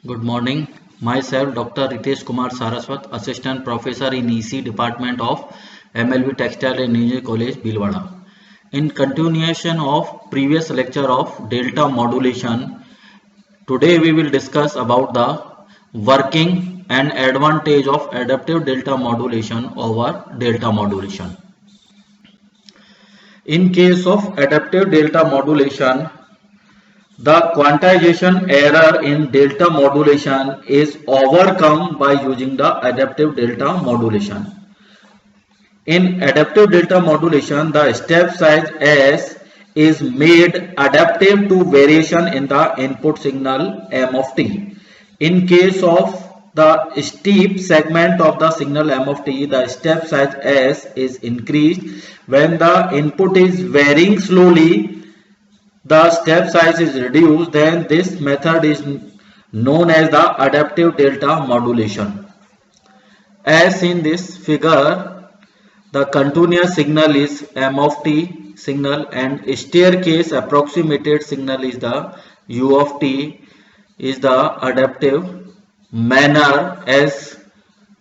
Good morning. Myself, Dr. Ritesh Kumar Saraswat, Assistant Professor in EC Department of MLB Textile and Engineering College, Bhilwara. In continuation of previous lecture of delta modulation, today we will discuss about the working and advantage of adaptive delta modulation over delta modulation. In case of adaptive delta modulation, the quantization error in delta modulation is overcome by using the adaptive delta modulation. In adaptive delta modulation, the step size S is made adaptive to variation in the input signal M of t. In case of the steep segment of the signal M of t, the step size S is increased. When the input is varying slowly, the step size is reduced, then this method is known as the adaptive delta modulation. As in this figure, the continuous signal is M of t signal and staircase approximated signal is the U of t is the adaptive manner as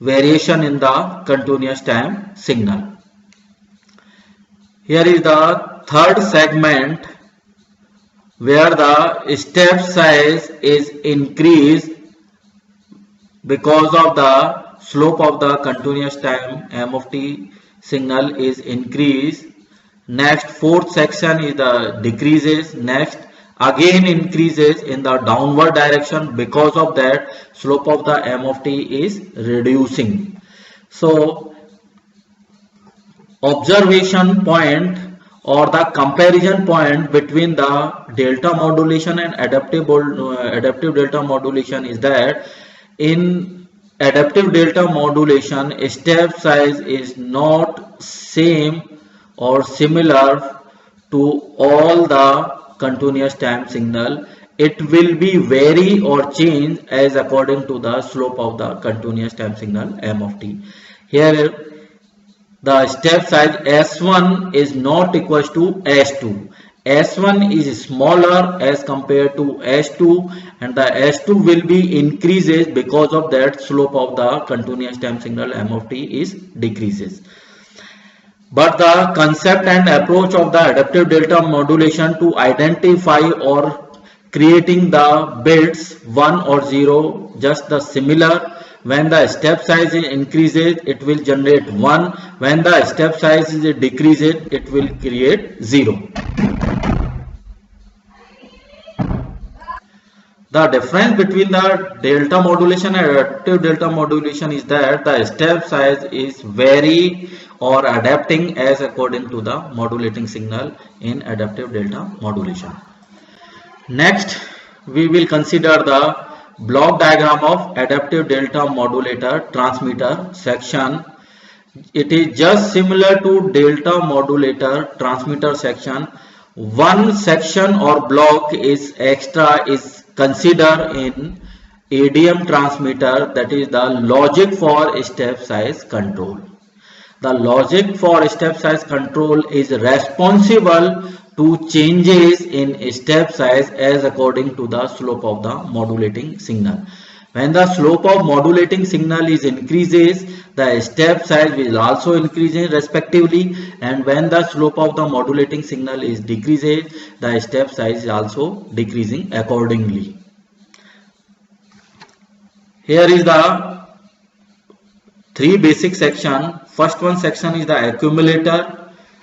variation in the continuous time signal. Here is the third segment where the step size is increased because of the slope of the continuous time M of t signal is increased. Next, fourth section is the decreases. Next, again increases in the downward direction, because of that slope of the M of t is reducing. So observation point or the comparison point between the delta modulation and adaptive delta modulation is that in adaptive delta modulation, step size is not same or similar to all the continuous time signal. It will be vary or change as according to the slope of the continuous time signal M of t. Here the step size S1 is not equal to S2. S1 is smaller as compared to S2 and the S2 will be increases because of that slope of the continuous time signal M of t is decreases. But the concept and approach of the adaptive delta modulation to identify or creating the bits 1 or 0 just the similar. When the step size increases, it will generate 1. When the step size is decreases, it will create 0. The difference between the delta modulation and adaptive delta modulation is that the step size is vary or adapting as according to the modulating signal in adaptive delta modulation. Next, we will consider the block diagram of adaptive delta modulator transmitter section. It is just similar to delta modulator transmitter section. One section or block is extra is considered in ADM transmitter, that is the logic for step size control. The logic for step size control is responsible to changes in step size as according to the slope of the modulating signal. When the slope of modulating signal is increases, the step size will also increase respectively, and when the slope of the modulating signal is decreases, the step size is also decreasing accordingly. Here is the three basic section. First one section is the accumulator.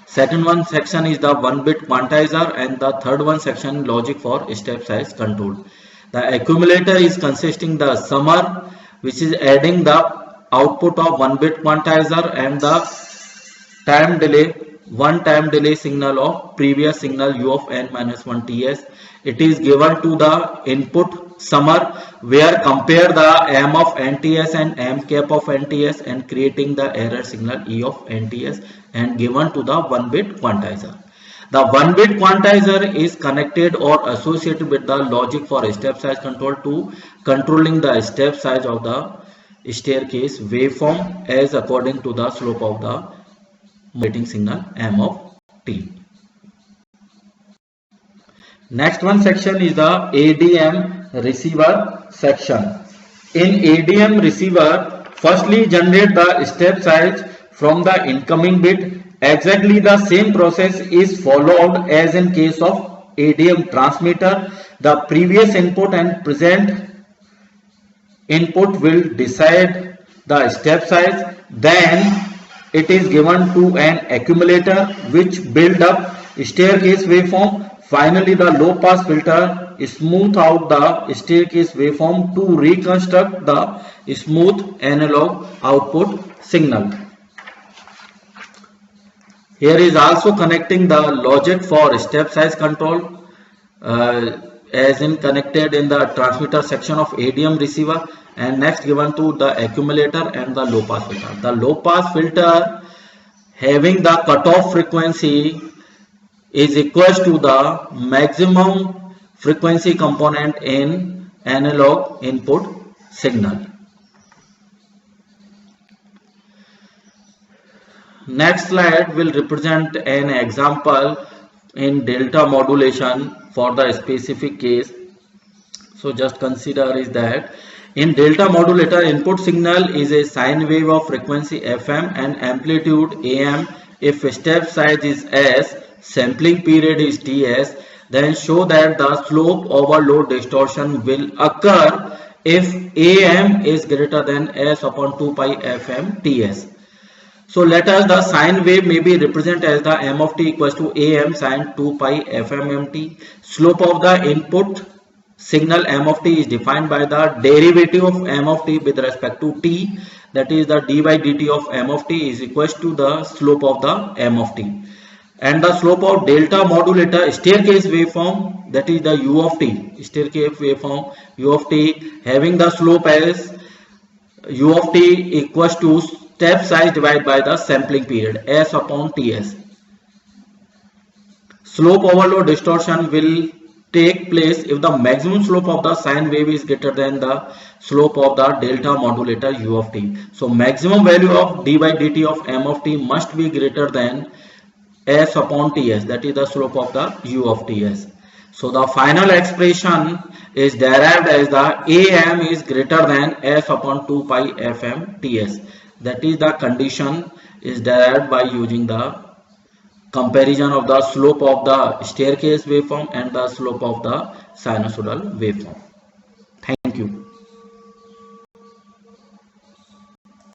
Second one section is the 1-bit quantizer, and the third one section logic for step size control. The accumulator is consisting the summer, which is adding the output of 1-bit quantizer and the time delay, one time delay signal of previous signal U of n minus 1 ts. It is given to the input summer, where compare the M of nts and M cap of nts and creating the error signal E of nts and given to the 1-bit quantizer. The 1-bit quantizer is connected or associated with the logic for step size control to controlling the step size of the staircase waveform as according to the slope of the modulating signal M of t. Next one section is the ADM receiver section. In ADM receiver, firstly generate the step size from the incoming bit. Exactly the same process is followed as in case of ADM transmitter. The previous input and present input will decide the step size. Then it is given to an accumulator which build up staircase waveform. Finally, the low pass filter smooth out the staircase waveform to reconstruct the smooth analog output signal. Here is also connecting the logic for step size control as in connected in the transmitter section of ADM receiver, and next given to the accumulator and the low pass filter. The low pass filter having the cutoff frequency is equal to the maximum frequency component in analog input signal. Next slide will represent an example in delta modulation for the specific case. So just consider is that in delta modulator, input signal is a sine wave of frequency FM and amplitude AM. If step size is S, sampling period is TS, then show that the slope over load distortion will occur if AM is greater than S upon 2 pi FM TS. So let us the sine wave may be represented as the m of t equals to AM sine 2 pi FM mt. Slope of the input signal m of t is defined by the derivative of m of t with respect to t, that is the d by dt of m of t is equal to the slope of the m of t. And the slope of delta modulator staircase waveform, that is the u of t, staircase waveform u of t having the slope as u of t equals to step size divided by the sampling period S upon TS. Slope over load distortion will take place if the maximum slope of the sine wave is greater than the slope of the delta modulator u of t. So maximum value of d by dt of m of t must be greater than S upon Ts, that is the slope of the u of Ts. So the final expression is derived as the AM is greater than S upon 2 pi FM Ts. That is the condition is derived by using the comparison of the slope of the staircase waveform and the slope of the sinusoidal waveform. Thank you.